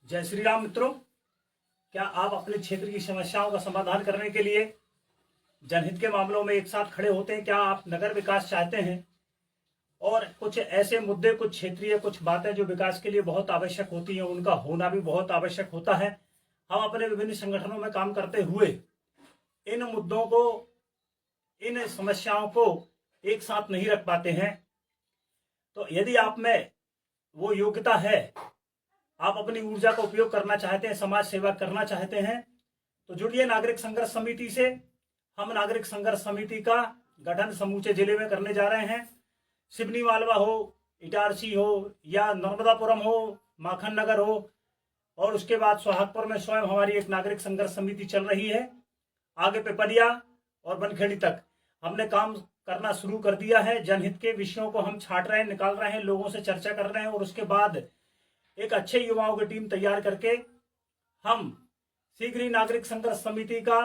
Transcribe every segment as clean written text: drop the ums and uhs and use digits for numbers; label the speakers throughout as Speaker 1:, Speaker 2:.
Speaker 1: जय श्री राम मित्रों, क्या आप अपने क्षेत्र की समस्याओं का समाधान करने के लिए जनहित के मामलों में एक साथ खड़े होते हैं? क्या आप नगर विकास चाहते हैं और कुछ ऐसे मुद्दे, कुछ क्षेत्रीय कुछ बातें जो विकास के लिए बहुत आवश्यक होती हैं, उनका होना भी बहुत आवश्यक होता है। हम अपने विभिन्न संगठनों में काम करते हुए इन मुद्दों को, इन समस्याओं को एक साथ नहीं रख पाते हैं। तो यदि आप में वो योग्यता है, आप अपनी ऊर्जा का उपयोग करना चाहते हैं, समाज सेवा करना चाहते हैं, तो जुड़िए नागरिक संघर्ष समिति से। हम नागरिक संघर्ष समिति का गठन समूचे जिले में करने जा रहे हैं। सिवनी मालवा हो, इटारसी हो या नर्मदापुरम हो, माखन नगर हो, और उसके बाद सोहागपुर में स्वयं हमारी एक नागरिक संघर्ष समिति चल रही है। आगे पिपरिया और बनखेड़ी तक हमने काम करना शुरू कर दिया है। जनहित के विषयों को हम छाट रहे हैं, निकाल रहे हैं, लोगों से चर्चा कर रहे हैं, और उसके बाद एक अच्छे युवाओं की टीम तैयार करके हम शीघ्र ही नागरिक संघर्ष समिति का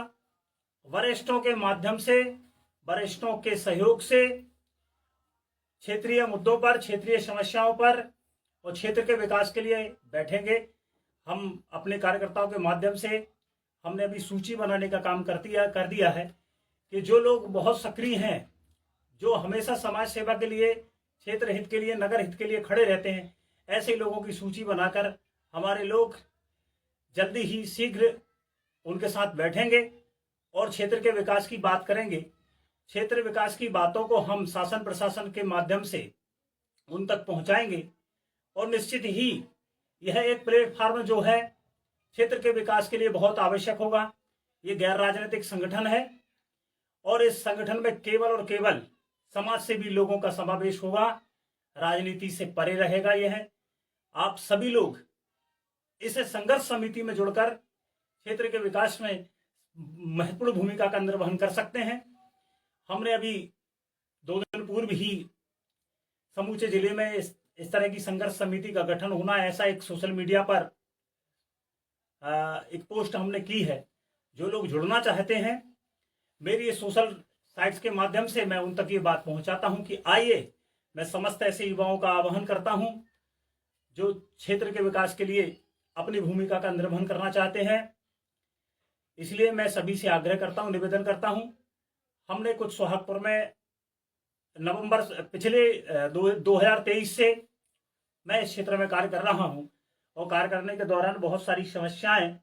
Speaker 1: वरिष्ठों के माध्यम से, वरिष्ठों के सहयोग से क्षेत्रीय मुद्दों पर, क्षेत्रीय समस्याओं पर और क्षेत्र के विकास के लिए बैठेंगे। हम अपने कार्यकर्ताओं के माध्यम से हमने अभी सूची बनाने का काम कर दिया है कि जो लोग बहुत सक्रिय हैं, जो हमेशा समाज सेवा के लिए, क्षेत्र हित के लिए, नगर हित के लिए खड़े रहते हैं, ऐसे लोगों की सूची बनाकर हमारे लोग जल्दी ही शीघ्र उनके साथ बैठेंगे और क्षेत्र के विकास की बात करेंगे। क्षेत्र विकास की बातों को हम शासन प्रशासन के माध्यम से उन तक पहुंचाएंगे और निश्चित ही यह एक प्लेटफॉर्म जो है क्षेत्र के विकास के लिए बहुत आवश्यक होगा। ये गैर राजनीतिक संगठन है और इस संगठन में केवल और केवल समाज सेवी लोगों का समावेश होगा, राजनीति से परे रहेगा। यह आप सभी लोग इस संघर्ष समिति में जुड़कर क्षेत्र के विकास में महत्वपूर्ण भूमिका का निर्वहन कर सकते हैं। हमने अभी 2 दिन पूर्व ही समूचे जिले में इस तरह की संघर्ष समिति का गठन होना, ऐसा एक सोशल मीडिया पर एक पोस्ट हमने की है। जो लोग जुड़ना चाहते हैं, मेरी ये सोशल साइट्स के माध्यम से मैं उन तक ये बात पहुंचाता हूं कि आइए, मैं समस्त ऐसे युवाओं का आह्वान करता हूं जो क्षेत्र के विकास के लिए अपनी भूमिका का निर्वहन करना चाहते हैं। इसलिए मैं सभी से आग्रह करता हूं, निवेदन करता हूं। हमने कुछ सोहागपुर में नवंबर पिछले 2023 से मैं इस क्षेत्र में कार्य कर रहा हूं और कार्य करने के दौरान बहुत सारी समस्याएं,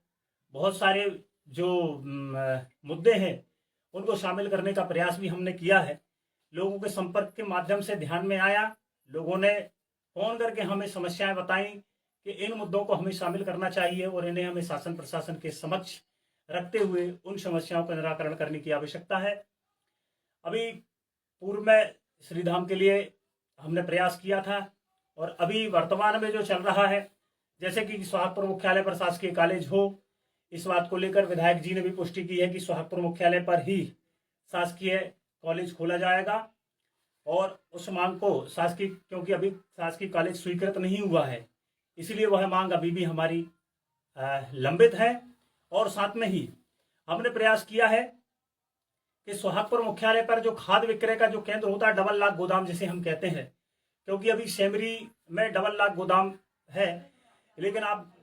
Speaker 1: बहुत सारे जो मुद्दे हैं, उनको शामिल करने का प्रयास भी हमने किया है। लोगों के संपर्क के माध्यम से ध्यान में आया, लोगों ने फोन करके हमें समस्याएं बताई कि इन मुद्दों को हमें शामिल करना चाहिए और इन्हें हमें शासन प्रशासन के समक्ष रखते हुए उन समस्याओं का निराकरण करने की आवश्यकता है। अभी पूर्व में श्रीधाम के लिए हमने प्रयास किया था और अभी वर्तमान में जो चल रहा है, जैसे कि सोहागपुर मुख्यालय पर शासकीय कॉलेज हो, इस बात को लेकर विधायक जी ने भी पुष्टि की है कि सोहागपुर मुख्यालय पर ही शासकीय कॉलेज खोला जाएगा और उस मांग को शासकीय, क्योंकि अभी शासकीय कॉलेज स्वीकृत नहीं हुआ है, इसलिए वह मांग अभी भी हमारी लंबित है। और साथ में ही हमने प्रयास किया है कि सोहागपुर मुख्यालय पर जो खाद विक्रय का जो केंद्र होता है, डबल लाख गोदाम जिसे हम कहते हैं, क्योंकि अभी सेमरी में डबल लाख गोदाम है, लेकिन आप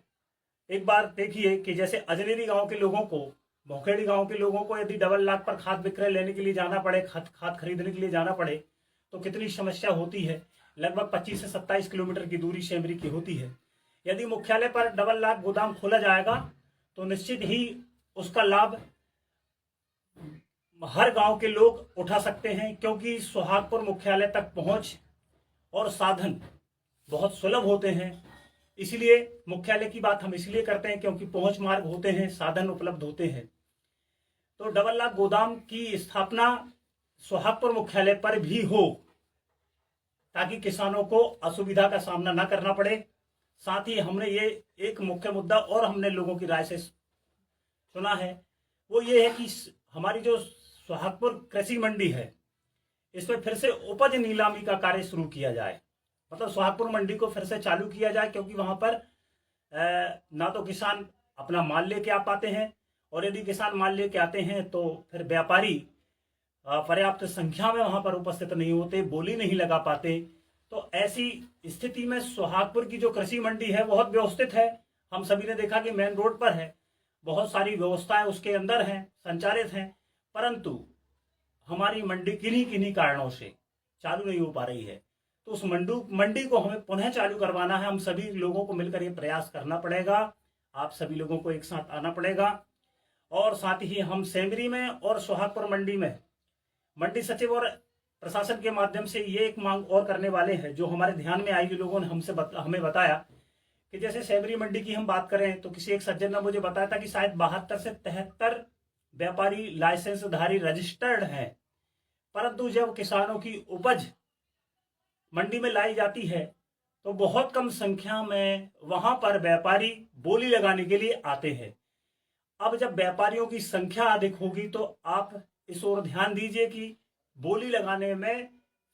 Speaker 1: एक बार देखिए कि जैसे अजनेरी गांव के लोगों को, भोखेड़ी गांव के लोगों को यदि डबल लाख पर खाद विक्रय लेने के लिए जाना पड़े, खाद खरीदने के लिए जाना पड़े, तो कितनी समस्या होती है। लगभग 25 से 27 किलोमीटर की दूरी सेमरी की होती है। यदि मुख्यालय पर डबल लाख गोदाम खोला जाएगा तो निश्चित ही उसका लाभ हर गांव के लोग उठा सकते हैं, क्योंकि सोहागपुर मुख्यालय तक पहुंच और साधन बहुत सुलभ होते हैं। इसलिए मुख्यालय की बात हम इसलिए करते हैं क्योंकि पहुंच मार्ग होते हैं, साधन उपलब्ध होते हैं। तो डबल लाख गोदाम की स्थापना सोहागपुर मुख्यालय पर भी हो, ताकि किसानों को असुविधा का सामना न करना पड़े। साथ ही हमने ये एक मुख्य मुद्दा और हमने लोगों की राय से सुना है, वो ये है कि हमारी जो सोहागपुर कृषि मंडी है, इसमें फिर से उपज नीलामी का कार्य शुरू किया जाए। मतलब सोहागपुर मंडी को फिर से चालू किया जाए, क्योंकि वहां पर ना तो किसान अपना माल लेके आ पाते हैं, और यदि किसान माल लेके आते हैं तो फिर व्यापारी पर्याप्त संख्या में वहां पर उपस्थित नहीं होते, बोली नहीं लगा पाते। तो ऐसी स्थिति में सोहागपुर की जो कृषि मंडी है बहुत व्यवस्थित है, हम सभी ने देखा कि मेन रोड पर है, बहुत सारी व्यवस्थाएं उसके अंदर हैं, संचालित हैं, परंतु हमारी मंडी किन्हीं किन्हीं कारणों से चालू नहीं हो पा रही है। तो उस मंडी को हमें पुनः चालू करवाना है। हम सभी लोगों को मिलकर ये प्रयास करना पड़ेगा, आप सभी लोगों को एक साथ आना पड़ेगा। और साथ ही हम सेमरी में और सोहागपुर मंडी में मंडी सचिव और प्रशासन के माध्यम से ये एक मांग और करने वाले हैं, जो हमारे ध्यान में आई, लोगों ने हमें बताया कि जैसे सेमरी मंडी की हम बात करें तो किसी एक सज्जन ने मुझे बताया था कि शायद 72 से 73 व्यापारी लाइसेंसधारी रजिस्टर्ड हैं, परंतु जब किसानों की उपज मंडी में लाई जाती है तो बहुत कम संख्या में वहां पर व्यापारी बोली लगाने के लिए आते हैं। अब जब व्यापारियों की संख्या अधिक होगी तो आप इस ओर ध्यान दीजिए कि बोली लगाने में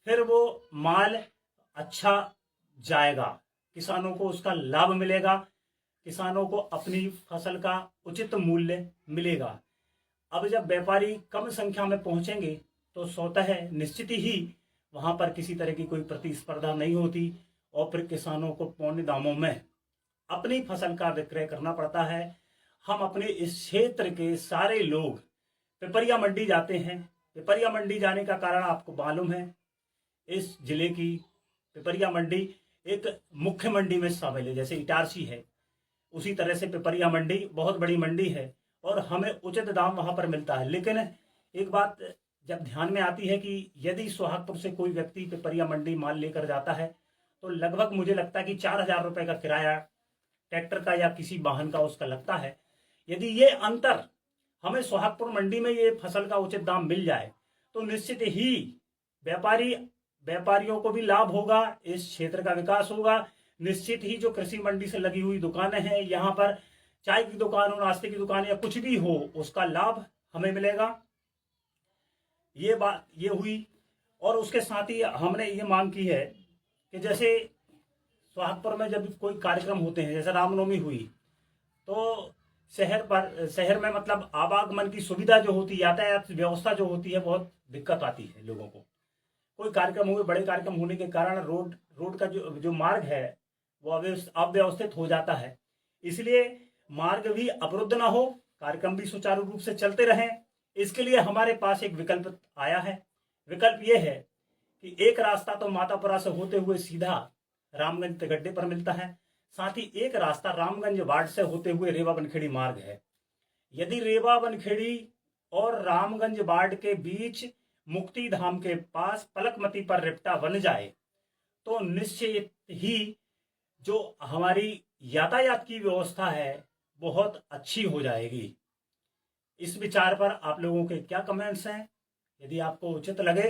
Speaker 1: फिर वो माल अच्छा जाएगा, किसानों को उसका लाभ मिलेगा, किसानों को अपनी फसल का उचित मूल्य मिलेगा। अब जब व्यापारी कम संख्या में पहुंचेंगे तो स्वतः निश्चित ही वहां पर किसी तरह की कोई प्रतिस्पर्धा नहीं होती और फिर किसानों को पौने दामों में अपनी फसल का विक्रय करना पड़ता है। हम अपने इस क्षेत्र के सारे लोग पिपरिया मंडी जाते हैं। पिपरिया मंडी जाने का कारण आपको मालूम है, इस जिले की पिपरिया मंडी एक मुख्य मंडी में शामिल है। जैसे इटारसी है, उसी तरह से पिपरिया मंडी बहुत बड़ी मंडी है और हमें उचित दाम वहां पर मिलता है। लेकिन एक बात जब ध्यान में आती है कि यदि सोहागपुर से कोई व्यक्ति पिपरिया मंडी माल लेकर जाता है तो लगभग मुझे लगता है कि 4,000 रुपए का किराया ट्रैक्टर का या किसी वाहन का उसका लगता है। यदि ये अंतर हमें सोहागपुर मंडी में ये फसल का उचित दाम मिल जाए तो निश्चित ही व्यापारियों को भी लाभ होगा, इस क्षेत्र का विकास होगा। निश्चित ही जो कृषि मंडी से लगी हुई दुकानें हैं, यहाँ पर चाय की दुकान हो, नाश्ते की दुकान या कुछ भी हो, उसका लाभ हमें मिलेगा। ये बात ये हुई। और उसके साथ ही हमने ये मांग की है कि जैसे सोहागपुर में जब कोई कार्यक्रम होते हैं, जैसे रामनवमी हुई, तो शहर में मतलब आवागमन की सुविधा जो होती है, यातायात व्यवस्था जो होती है, बहुत दिक्कत आती है लोगों को। कोई कार्यक्रम हुए, बड़े कार्यक्रम होने के कारण रोड का जो मार्ग है वो अव्यवस्थित हो जाता है। इसलिए मार्ग भी अवरुद्ध ना हो, कार्यक्रम भी सुचारू रूप से चलते रहें, इसके लिए हमारे पास एक विकल्प आया है। विकल्प ये है कि एक रास्ता तो मातापुरा से होते हुए सीधा रामगंज तिगड्डे पर मिलता है, साथ ही एक रास्ता रामगंज वार्ड से होते हुए रेवा बनखेड़ी मार्ग है। यदि रेवा बनखेड़ी और रामगंज वार्ड के बीच मुक्ति धाम के पास पलकमती पर रिप्टा बन जाए तो निश्चित ही जो हमारी यातायात की व्यवस्था है बहुत अच्छी हो जाएगी। इस विचार पर आप लोगों के क्या कमेंट्स हैं? यदि आपको उचित लगे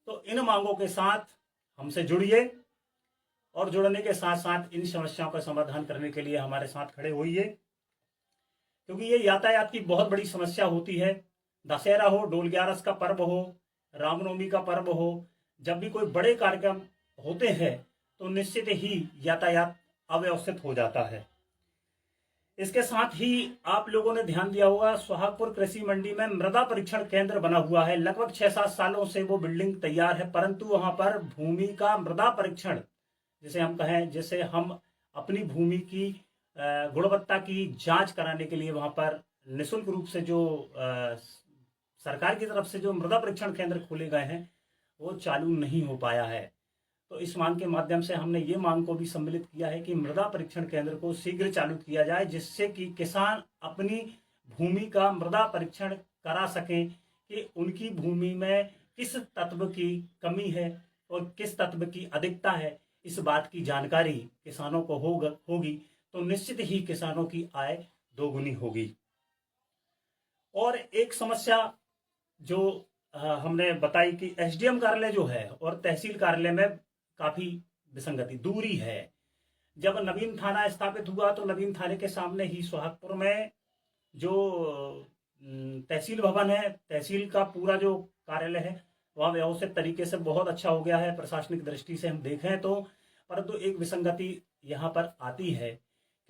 Speaker 1: तो इन मांगों के साथ हमसे जुड़िए और जुड़ने के साथ साथ इन समस्याओं का समाधान करने के लिए हमारे साथ खड़े होइए, क्योंकि ये यातायात की बहुत बड़ी समस्या होती है। दशहरा हो, डोल 11 का पर्व हो, रामनवमी का पर्व हो, जब भी कोई बड़े कार्यक्रम होते हैं तो निश्चित ही यातायात अव्यवस्थित हो जाता है। इसके साथ ही आप लोगों ने ध्यान दिया होगा, सोहागपुर कृषि मंडी में मृदा परीक्षण केंद्र बना हुआ है। लगभग 6-7 सालों से वो बिल्डिंग तैयार है, परंतु वहां पर भूमि का मृदा परीक्षण जिसे हम कहें, जिसे हम अपनी भूमि की गुणवत्ता की जांच कराने के लिए वहां पर निःशुल्क रूप से जो सरकार की तरफ से जो मृदा परीक्षण केंद्र खोले गए हैं वो चालू नहीं हो पाया है। तो इस मांग के माध्यम से हमने ये मांग को भी सम्मिलित किया है कि मृदा परीक्षण केंद्र को शीघ्र चालू किया जाए, जिससे कि किसान अपनी भूमि का मृदा परीक्षण करा सकें कि उनकी भूमि में किस तत्व की कमी है और किस तत्व की अधिकता है। इस बात की जानकारी किसानों को होगी तो निश्चित ही किसानों की आय दोगुनी होगी। और एक समस्या जो हमने बताई कि एसडीएम कार्यालय जो है और तहसील कार्यालय में काफी विसंगति, दूरी है। जब नवीन थाना स्थापित हुआ तो नवीन थाने के सामने ही सोहागपुर में जो तहसील भवन है, तहसील का पूरा जो कार्यालय है वह व्यवस्थित तरीके से बहुत अच्छा हो गया है प्रशासनिक दृष्टि से हम देखें तो। परंतु एक विसंगति यहाँ पर आती है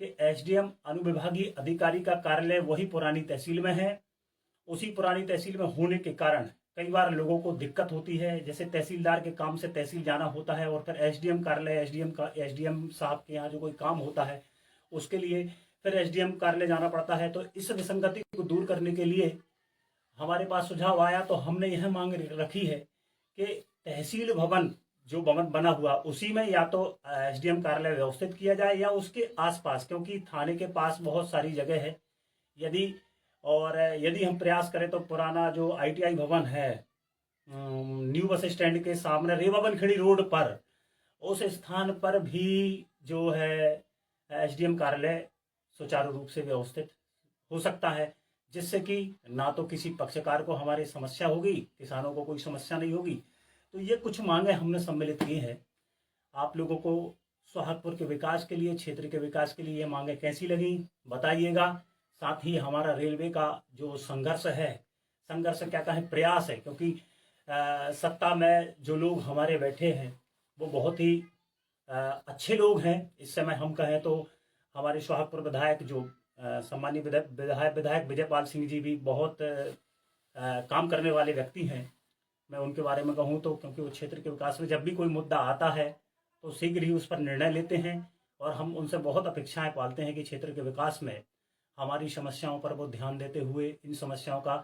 Speaker 1: कि एसडीएम अनुविभागीय अधिकारी का कार्यालय वही पुरानी तहसील में है। उसी पुरानी तहसील में होने के कारण कई बार लोगों को दिक्कत होती है, जैसे तहसीलदार के काम से तहसील जाना होता है और फिर एसडीएम कार्यालय एसडीएम साहब के यहाँ जो कोई काम होता है उसके लिए फिर एसडीएम कार्यालय जाना पड़ता है। तो इस विसंगति को दूर करने के लिए हमारे पास सुझाव आया, तो हमने यह मांग रखी है कि तहसील भवन जो भवन बना हुआ उसी में या तो एसडीएम कार्यालय व्यवस्थित किया जाए या उसके आसपास, क्योंकि थाने के पास बहुत सारी जगह है। यदि हम प्रयास करें तो पुराना जो आईटीआई भवन है न्यू बस स्टैंड के सामने रेवा बनखेड़ी रोड पर, उस स्थान पर भी जो है एसडीएम कार्यालय सुचारू रूप से व्यवस्थित हो सकता है, जिससे कि ना तो किसी पक्षकार को हमारी समस्या होगी, किसानों को कोई समस्या नहीं होगी। तो ये कुछ मांगे हमने सम्मिलित की हैं। आप लोगों को सोहागपुर के विकास के लिए, क्षेत्र के विकास के लिए ये मांगे कैसी लगी बताइएगा। साथ ही हमारा रेलवे का जो संघर्ष क्या कहें, प्रयास है, क्योंकि सत्ता में जो लोग हमारे बैठे हैं वो बहुत ही अच्छे लोग हैं। इस समय हम कहें तो हमारे सोहागपुर विधायक जो सम्मानीय विधायक विजयपाल सिंह जी भी बहुत काम करने वाले व्यक्ति हैं। मैं उनके बारे में कहूँ तो, क्योंकि वो क्षेत्र के विकास में जब भी कोई मुद्दा आता है तो शीघ्र ही उस पर निर्णय लेते हैं, और हम उनसे बहुत अपेक्षाएं पालते हैं कि क्षेत्र के विकास में हमारी समस्याओं पर वो ध्यान देते हुए इन समस्याओं का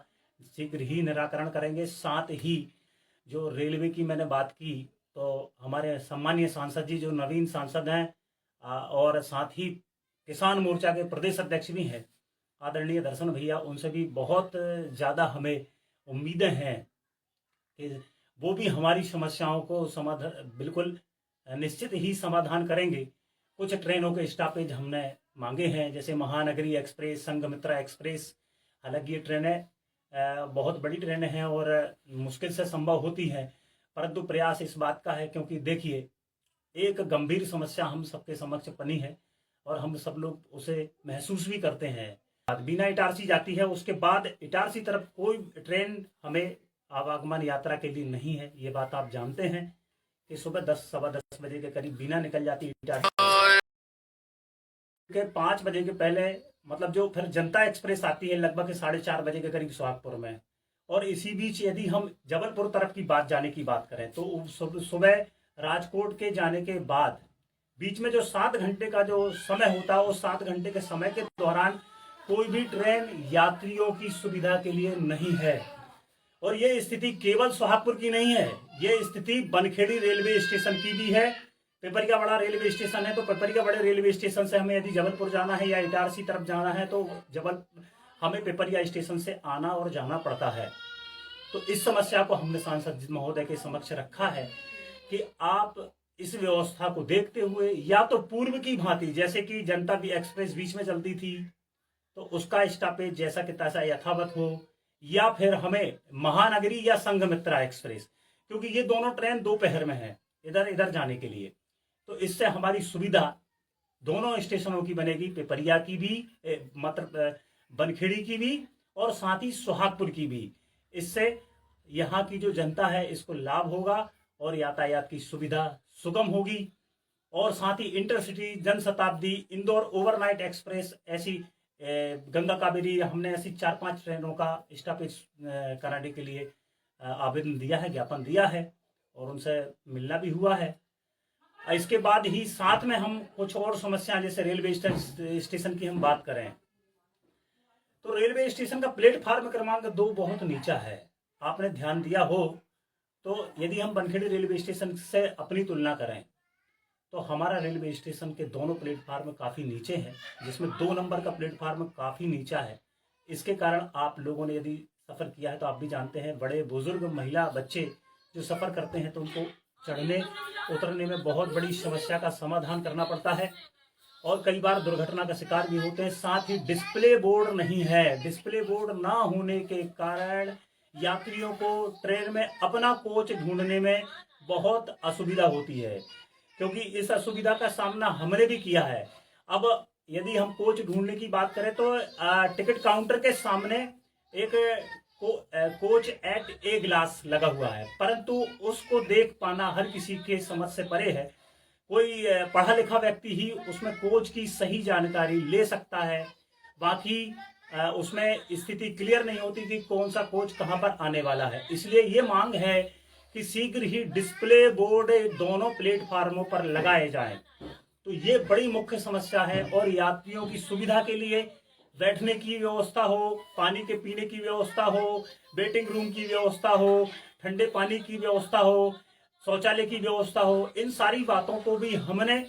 Speaker 1: शीघ्र ही निराकरण करेंगे। साथ ही जो रेलवे की मैंने बात की, तो हमारे सम्मानीय सांसद जी जो नवीन सांसद हैं और साथ ही किसान मोर्चा के प्रदेश अध्यक्ष भी हैं आदरणीय दर्शन भैया, उनसे भी बहुत ज़्यादा हमें उम्मीदें हैं कि वो भी हमारी समस्याओं को समाधान बिल्कुल निश्चित ही समाधान करेंगे। कुछ ट्रेनों के स्टॉपेज हमने मांगे हैं, जैसे महानगरी एक्सप्रेस, संघमित्रा एक्सप्रेस। हालांकि ये ट्रेनें बहुत बड़ी ट्रेनें हैं और मुश्किल से संभव होती हैं, परंतु प्रयास इस बात का है, क्योंकि देखिए एक गंभीर समस्या हम सबके समक्ष बनी है और हम सब लोग उसे महसूस भी करते हैं। बिना इटारसी जाती है, उसके बाद इटारसी तरफ कोई ट्रेन हमें आवागमन यात्रा के लिए नहीं है। ये बात आप जानते हैं कि सुबह 10 सवा 10 बजे के करीब बिना निकल जाती इटारसी के 5 बजे के पहले, मतलब जो फिर जनता एक्सप्रेस आती है लगभग 4:30 बजे के करीब सोहागपुर में। और इसी बीच यदि हम जबलपुर तरफ की जाने की बात करें तो सुबह राजकोट के जाने के बाद बीच में जो 7 घंटे का जो समय होता है, उस 7 घंटे के समय के दौरान कोई भी ट्रेन यात्रियों की सुविधा के लिए नहीं है। और ये स्थिति केवल सोहागपुर की नहीं है, ये स्थिति बनखेड़ी रेलवे स्टेशन की भी है। पिपरिया बड़ा रेलवे स्टेशन है, तो पिपरिया बड़े रेलवे स्टेशन से हमें यदि जबलपुर जाना है या इटारसी तरफ जाना है तो हमें पिपरिया स्टेशन से आना और जाना पड़ता है। तो इस समस्या को हमने सांसद महोदय के समक्ष रखा है कि आप इस व्यवस्था को देखते हुए या तो पूर्व की भांति, जैसे कि जनता भी एक्सप्रेस बीच में चलती थी तो उसका स्टॉपेज जैसा कि तैसा यथावत हो, या फिर हमें महानगरी या संघमित्रा एक्सप्रेस, क्योंकि ये दोनों ट्रेन दोपहर में है इधर जाने के लिए, तो इससे हमारी सुविधा दोनों स्टेशनों की बनेगी, पिपरिया की भी मतलब बनखेड़ी की भी और साथ ही सोहागपुर की भी। इससे यहाँ की जो जनता है इसको लाभ होगा और यातायात की सुविधा सुगम होगी। और साथ ही intercity, Jan Shatabdi, Indore overnight express, ऐसी गंगा कावेरी, हमने ऐसी 4-5 ट्रेनों का स्टॉपेज कराने के लिए आवेदन दिया है, ज्ञापन दिया है और उनसे मिलना भी हुआ है। इसके बाद ही साथ में हम कुछ और समस्या, जैसे रेलवे स्टेशन की हम बात करें तो रेलवे स्टेशन का प्लेटफार्म क्रमांक 2 बहुत नीचा है। आपने ध्यान दिया हो तो यदि हम बनखेड़ी रेलवे स्टेशन से अपनी तुलना करें तो हमारा रेलवे स्टेशन के दोनों प्लेटफार्म काफ़ी नीचे हैं, जिसमें 2 नंबर का प्लेटफार्म काफ़ी नीचा है। इसके कारण आप लोगों ने यदि सफ़र किया है तो आप भी जानते हैं, बड़े बुजुर्ग, महिला, बच्चे जो सफ़र करते हैं तो उनको चढ़ने उतरने में बहुत बड़ी समस्या का समाधान करना पड़ता है और कई बार दुर्घटना का शिकार भी होते हैं। साथ ही डिस्प्ले बोर्ड नहीं है, डिस्प्ले बोर्ड ना होने के कारण यात्रियों को ट्रेन में अपना कोच ढूंढने में बहुत असुविधा होती है, क्योंकि इस असुविधा का सामना हमने भी किया है। अब यदि हम कोच ढूंढने की बात करें तो टिकट काउंटर के सामने एक कोच एट ए ग्लास लगा हुआ है, परंतु उसको देख पाना हर किसी के समझ से परे है। कोई पढ़ा लिखा व्यक्ति ही उसमें कोच की सही जानकारी ले सकता है, बाकी उसमें स्थिति क्लियर नहीं होती कि कौन सा कोच कहां पर आने वाला है। इसलिए ये मांग है कि शीघ्र ही डिस्प्ले बोर्ड दोनों प्लेटफार्मों पर लगाए जाएं तो ये बड़ी मुख्य समस्या है। और यात्रियों की सुविधा के लिए बैठने की व्यवस्था हो, पानी के पीने की व्यवस्था हो, वेटिंग रूम की व्यवस्था हो, ठंडे पानी की व्यवस्था हो, शौचालय की व्यवस्था हो, इन सारी बातों को भी हमने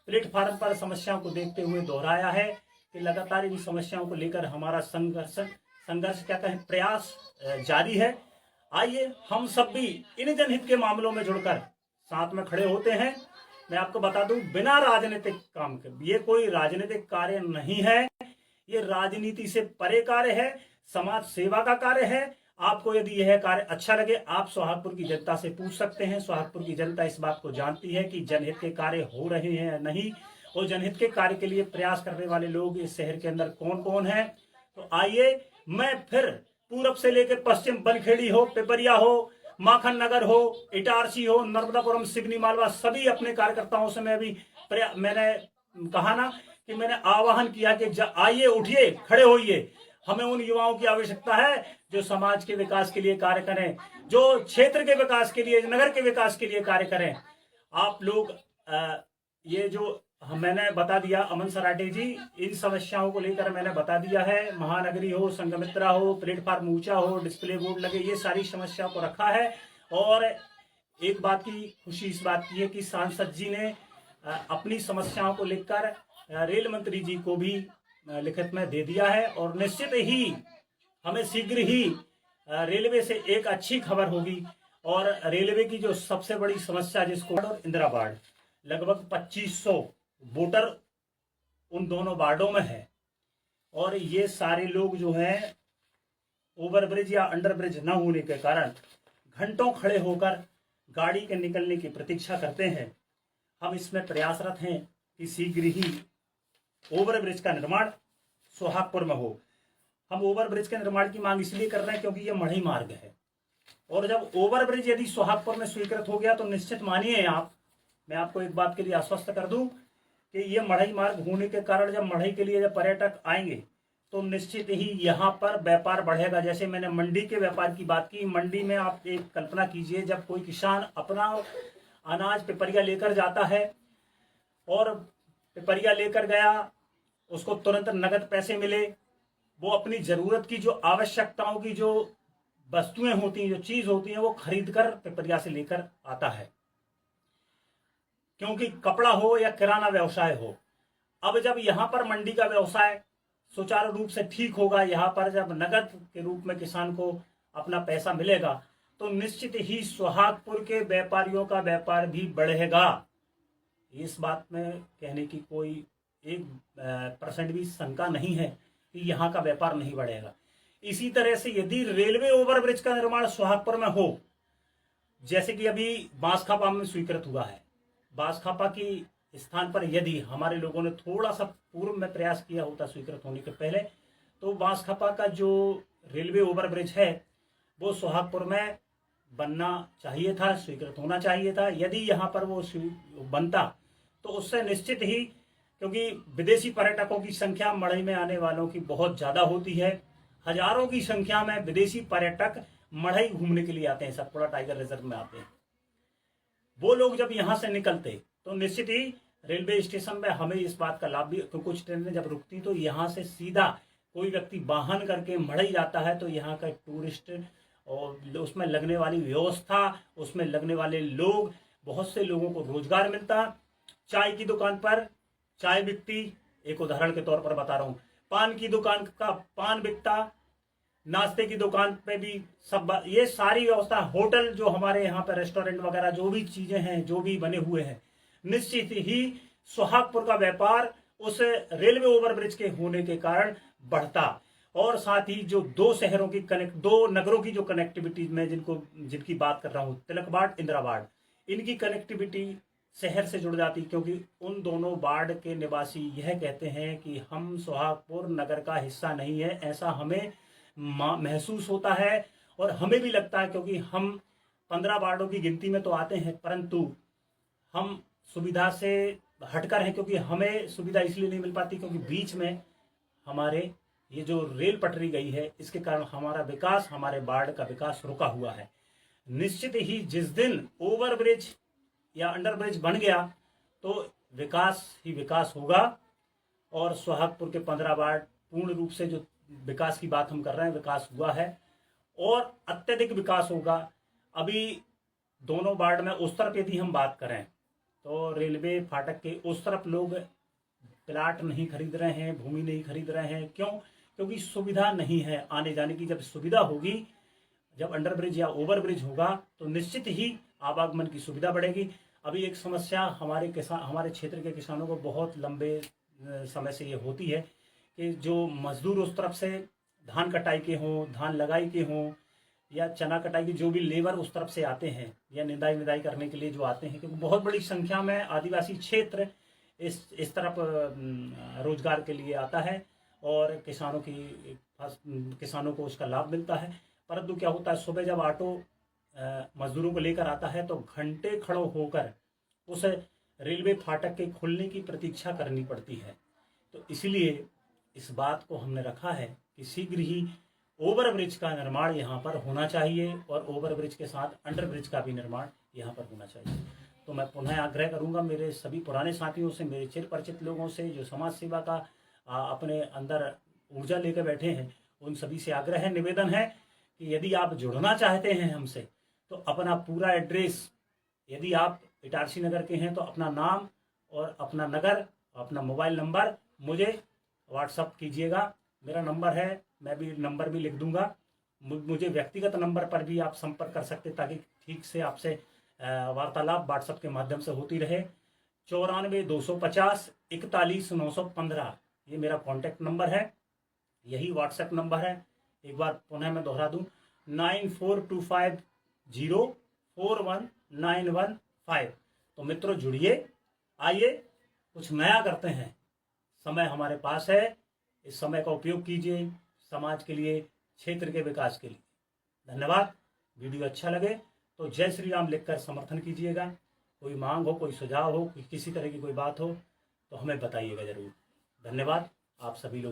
Speaker 1: प्लेटफार्म पर समस्याओं को देखते हुए दोहराया है कि लगातार इन समस्याओं को लेकर हमारा संघर्ष क्या कहें, प्रयास जारी है। आइए हम सब भी इन जनहित के मामलों में जुड़कर साथ में खड़े होते हैं। मैं आपको बता दूं, बिना राजनीतिक काम के, ये कोई राजनीतिक कार्य नहीं है, ये राजनीति से परे कार्य है, समाज सेवा का कार्य है। आपको यदि यह कार्य अच्छा लगे, आप सोहागपुर की जनता से पूछ सकते हैं। सोहागपुर की जनता इस बात को जानती है कि जनहित के कार्य हो रहे हैं या नहीं, और जनहित के कार्य के लिए प्रयास करने वाले लोग इस शहर के अंदर कौन कौन है। तो आइए, मैं फिर पूरब से लेकर पश्चिम, बनखेड़ी हो, पिपरिया हो, माखन नगर हो, इटारसी हो, नर्मदापुरम, सिवनी, मालवा, सभी अपने कार्यकर्ताओं से मैं अभी मैंने कहा ना कि मैंने आह्वान किया कि आइए, उठिए, खड़े होइए। हमें उन युवाओं की आवश्यकता है जो समाज के विकास के लिए कार्य करें, जो क्षेत्र के विकास के लिए, नगर के विकास के लिए कार्य करें। आप लोग ये जो मैंने बता दिया, अमन सराटे जी, इन समस्याओं को लेकर मैंने बता दिया है। महानगरी हो, संघमित्रा हो, प्लेटफार्म ऊंचा हो, डिस्प्ले बोर्ड लगे, ये सारी समस्याओं को रखा है। और एक बात की खुशी इस बात की है कि सांसद जी ने अपनी समस्याओं को लेकर रेल मंत्री जी को भी लिखित में दे दिया है। और निश्चित ही हमें शीघ्र ही रेलवे से एक अच्छी खबर होगी। और रेलवे की जो सबसे बड़ी समस्या, जिसको इंदिरा वार्ड, लगभग 2500 वोटर उन दोनों वार्डों में है। और ये सारे लोग जो हैं, ओवरब्रिज या अंडरब्रिज न होने के कारण घंटों खड़े होकर गाड़ी के निकलने की प्रतीक्षा करते हैं। हम इसमें प्रयासरत हैं कि शीघ्र ही ओवरब्रिज का निर्माण सोहागपुर में हो। हम ओवरब्रिज के निर्माण की मांग इसलिए कर रहे हैं क्योंकि यह मढ़ई मार्ग है। और जब ओवरब्रिज यदि सोहागपुर में स्वीकृत हो गया तो निश्चित मानिए आप, मैं आपको एक बात के लिए आश्वस्त कर दूं कि ये मढ़ई मार्ग होने के कारण जब मढ़ई के लिए जब पर्यटक आएंगे तो निश्चित ही यहाँ पर व्यापार बढ़ेगा। जैसे मैंने मंडी के व्यापार की बात की, मंडी में आप एक कल्पना कीजिए, जब कोई किसान अपना अनाज पिपरिया लेकर जाता है और पिपरिया लेकर गया, उसको तुरंत नगद पैसे मिले, वो अपनी जरूरत की जो आवश्यकताओं की जो वस्तुएं होती हैं, जो चीज होती हैं, वो खरीद कर पिपरिया से लेकर आता है। क्योंकि कपड़ा हो या किराना व्यवसाय हो, अब जब यहाँ पर मंडी का व्यवसाय सुचारू रूप से ठीक होगा, यहाँ पर जब नगद के रूप में किसान को अपना पैसा मिलेगा, तो निश्चित ही सोहागपुर के व्यापारियों का व्यापार भी बढ़ेगा। इस बात में कहने की कोई 1% भी शंका नहीं है कि यहाँ का व्यापार नहीं बढ़ेगा। इसी तरह से यदि रेलवे ओवरब्रिज का निर्माण सोहागपुर में हो, जैसे कि अभी बांसखापा में स्वीकृत हुआ है, बांसखापा की स्थान पर यदि हमारे लोगों ने थोड़ा सा पूर्व में प्रयास किया होता स्वीकृत होने के पहले, तो बांसखापा का जो रेलवे ओवरब्रिज है वो सोहागपुर में बनना चाहिए था, स्वीकृत होना चाहिए था। यदि यहाँ पर वो बनता तो उससे निश्चित ही, क्योंकि विदेशी पर्यटकों की संख्या मढ़ई में आने वालों की बहुत ज्यादा होती है, हजारों की संख्या में विदेशी पर्यटक मढ़ई घूमने के लिए आते हैं, सतपुड़ा टाइगर रिजर्व में आते हैं। वो लोग जब यहाँ से निकलते तो निश्चित ही रेलवे स्टेशन में हमें इस बात का लाभ भी, कुछ ट्रेनें जब रुकती तो यहाँ से सीधा कोई व्यक्ति वाहन करके मढ़ई जाता है, तो यहाँ का टूरिस्ट और उसमें लगने वाली व्यवस्था, उसमें लगने वाले लोग, बहुत से लोगों को रोजगार मिलता। चाय की दुकान पर चाय बिकती, एक उदाहरण के तौर पर बता रहा हूँ, पान की दुकान का पान बिकता, नाश्ते की दुकान पे भी सब, ये सारी व्यवस्था, होटल जो हमारे यहाँ पे रेस्टोरेंट वगैरह जो भी चीजें हैं, जो भी बने हुए हैं, निश्चित ही सोहागपुर का व्यापार उस रेलवे ओवरब्रिज के होने के कारण बढ़ता। और साथ ही जो दो नगरों की जो कनेक्टिविटी में जिनकी बात कर रहा हूँ, तिलक वार्ड, इंदिरा वार्ड, इनकी कनेक्टिविटी शहर से जुड़ जाती, क्योंकि उन दोनों वार्ड के निवासी यह कहते हैं कि हम सोहागपुर नगर का हिस्सा नहीं है, ऐसा हमें महसूस होता है। और हमें भी लगता है, क्योंकि हम 15 वार्डों की गिनती में तो आते हैं, परंतु हम सुविधा से हटकर हैं, क्योंकि हमें सुविधा इसलिए नहीं मिल पाती क्योंकि बीच में हमारे ये जो रेल पटरी गई है, इसके कारण हमारा विकास, हमारे वार्ड का विकास रुका हुआ है। निश्चित ही जिस दिन ओवरब्रिज या अंडरब्रिज बन गया तो विकास ही विकास होगा और सोहागपुर के 15 वार्ड पूर्ण रूप से जो विकास की बात हम कर रहे हैं विकास हुआ है और अत्यधिक विकास होगा। अभी दोनों वार्ड में उस तरफ यदि हम बात करें तो रेलवे फाटक के उस तरफ लोग प्लाट नहीं खरीद रहे हैं, भूमि नहीं खरीद रहे हैं। क्यों? क्योंकि सुविधा नहीं है आने जाने की। जब सुविधा होगी, जब अंडर ब्रिज या ओवर ब्रिज होगा तो निश्चित ही आवागमन की सुविधा बढ़ेगी। अभी एक समस्या हमारे क्षेत्र के किसानों को बहुत लंबे समय से ये होती है कि जो मजदूर उस तरफ से धान कटाई के हों, धान लगाई के हों या चना कटाई की जो भी लेबर उस तरफ से आते हैं या निदाई करने के लिए जो आते हैं, क्योंकि बहुत बड़ी संख्या में आदिवासी क्षेत्र इस तरफ रोजगार के लिए आता है और किसानों को उसका लाभ मिलता है। परंतु क्या होता है, सुबह जब ऑटो मजदूरों को लेकर आता है तो घंटे खड़ो होकर उस रेलवे फाटक के खुलने की प्रतीक्षा करनी पड़ती है। तो इसलिए इस बात को हमने रखा है कि शीघ्र ही ओवर ब्रिज का निर्माण यहाँ पर होना चाहिए और ओवर ब्रिज के साथ अंडर ब्रिज का भी निर्माण यहाँ पर होना चाहिए। तो मैं पुनः आग्रह करूंगा मेरे सभी पुराने साथियों से, मेरे चिर परिचित लोगों से जो समाज सेवा का अपने अंदर ऊर्जा लेकर बैठे हैं, उन सभी से आग्रह है, निवेदन है कि यदि आप जुड़ना चाहते हैं हमसे तो अपना पूरा एड्रेस, यदि आप इटारसी नगर के हैं तो अपना नाम और अपना नगर, अपना मोबाइल नंबर मुझे व्हाट्सअप कीजिएगा। मेरा नंबर है, मैं भी नंबर भी लिख दूंगा। मुझे व्यक्तिगत नंबर पर भी आप संपर्क कर सकते ताकि ठीक से आपसे वार्तालाप व्हाट्सएप के माध्यम से होती रहे। 94-250 41-915 ये मेरा कॉन्टैक्ट नंबर है, यही व्हाट्सएप नंबर है। एक बार पुनः मैं दोहरा दूं, 9425041915। तो मित्रों जुड़िए, आइए कुछ नया करते हैं। समय हमारे पास है, इस समय का उपयोग कीजिए समाज के लिए, क्षेत्र के विकास के लिए। धन्यवाद। वीडियो अच्छा लगे तो जय श्री राम लिखकर समर्थन कीजिएगा। कोई मांग हो, कोई सुझाव हो, किसी तरह की कोई बात हो तो हमें बताइएगा जरूर। धन्यवाद आप सभी लोग।